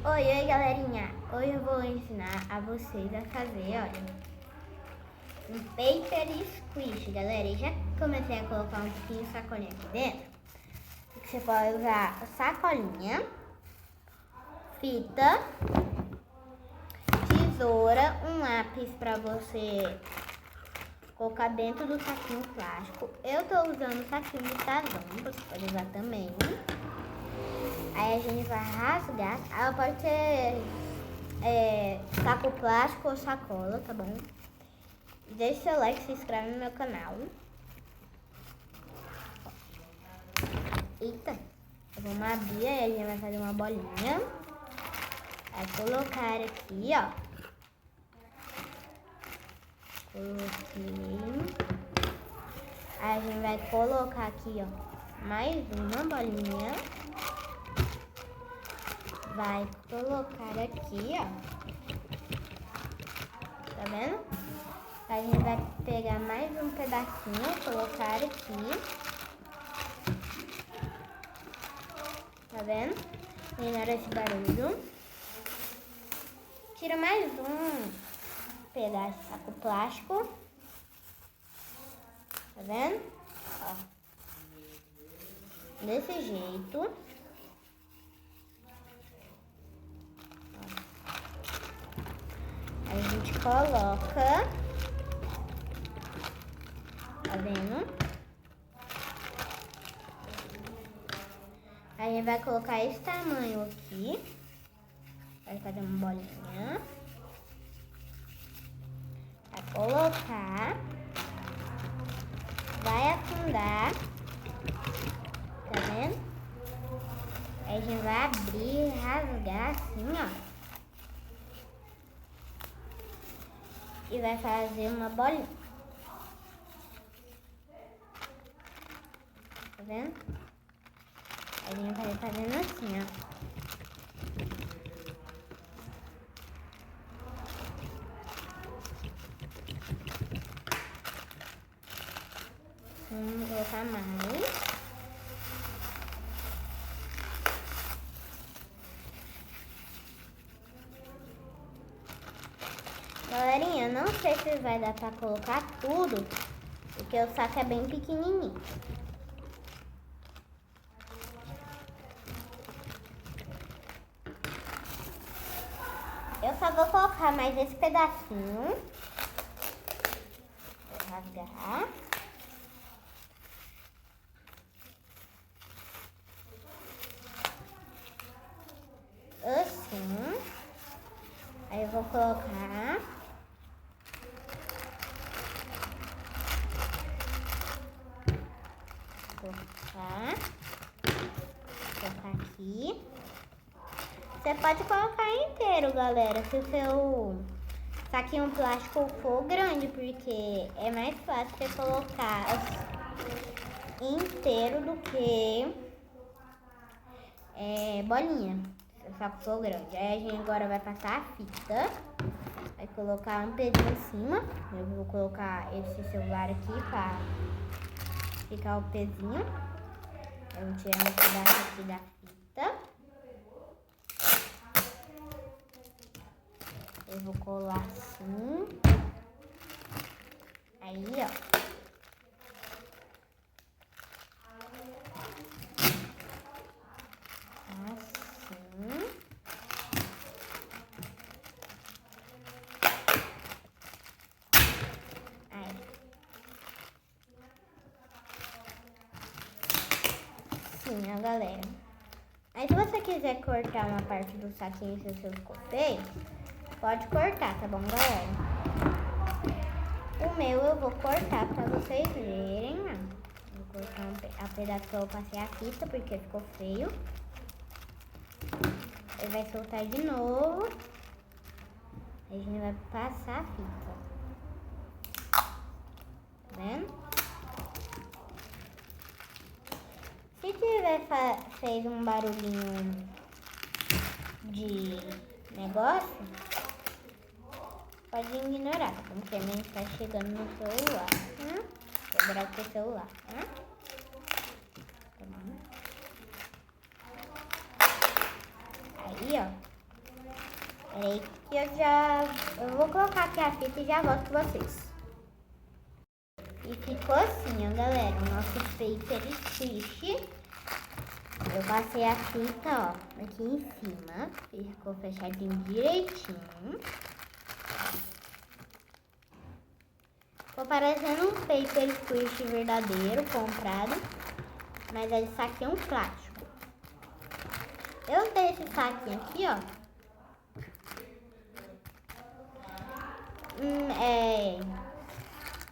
Oi, galerinha! Hoje eu vou ensinar a vocês a fazer, olha, um paper squish, galera. Eu já comecei a colocar um pouquinho de sacolinha aqui dentro. Você pode usar sacolinha, fita, tesoura, um lápis para você colocar dentro do saquinho plástico. Eu tô usando o saquinho de tazão, você pode usar também. Aí a gente vai rasgar. Ela pode ser saco plástico ou sacola, tá bom? Deixe seu like, se inscreve no meu canal. Eita, vamos abrir, aí a gente vai fazer uma bolinha. Vai colocar aqui, ó. Coloquei. Aí a gente vai colocar aqui, ó, mais uma bolinha. Vai colocar aqui, ó. Tá vendo? Aí a gente vai pegar mais um pedacinho, colocar aqui. Tá vendo? Ignora esse barulho. Tira mais um pedaço de saco plástico. Tá vendo? Ó. Desse jeito. Aí a gente coloca. Tá vendo? Aí a gente vai colocar esse tamanho aqui. Vai fazer uma bolinha. Vai colocar. Vai afundar. Tá vendo? Aí a gente vai abrir e rasgar assim, ó. E vai fazer uma bolinha. Tá vendo? Aí a gente vai fazendo assim, ó. Vamos colocar mais. Galerinha, não sei se vai dar pra colocar tudo, porque o saco é bem pequenininho. Eu só vou colocar mais esse pedacinho. Vou rasgar. Assim. Aí eu vou colocar. Colocar aqui. Você pode colocar inteiro, galera, se o seu saquinho plástico for grande, porque é mais fácil você colocar inteiro do que bolinha, se o saco for grande. Aí a gente agora vai passar a fita, vai colocar um pezinho em cima. Eu vou colocar esse celular aqui pra ficar o pezinho. Eu vou tirar um pedaço aqui da fita. Eu vou colar assim. Aí, ó. Assim. Aí. Sim, ó, galera. Aí se você quiser cortar uma parte do saquinho se o seu ficou feio, pode cortar, tá bom, galera? O meu eu vou cortar pra vocês verem, ó. Vou cortar a pedaço que eu passei a fita, porque ficou feio. Ele vai soltar de novo. Aí a gente vai passar a fita. Tá vendo? Se tiver fez um barulhinho de negócio, pode ignorar, porque a minha está chegando no celular. Vou virar o seu celular. Tá bom? Aí, ó. Peraí que eu vou colocar aqui a fita e já volto com vocês. E ficou assim, ó, galera, o nosso paper stitch. Eu passei a fita, ó, aqui em cima. Ficou fechadinho direitinho. Ficou parecendo um paper squish verdadeiro, comprado. Mas esse saquinho é um plástico. Eu tenho esse saquinho aqui, ó.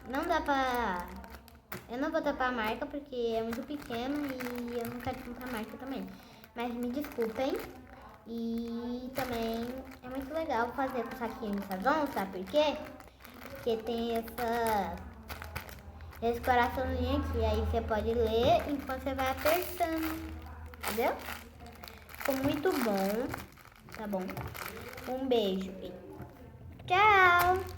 Não dá pra... Eu não vou tapar a marca porque é muito pequeno e eu não quero comprar marca também. Mas me desculpem. E também é muito legal fazer com saquinho de sabão, sabe por quê? Porque tem esse coraçãozinho aqui. Aí você pode ler enquanto você vai apertando. Entendeu? Ficou muito bom. Tá bom? Um beijo. Tchau!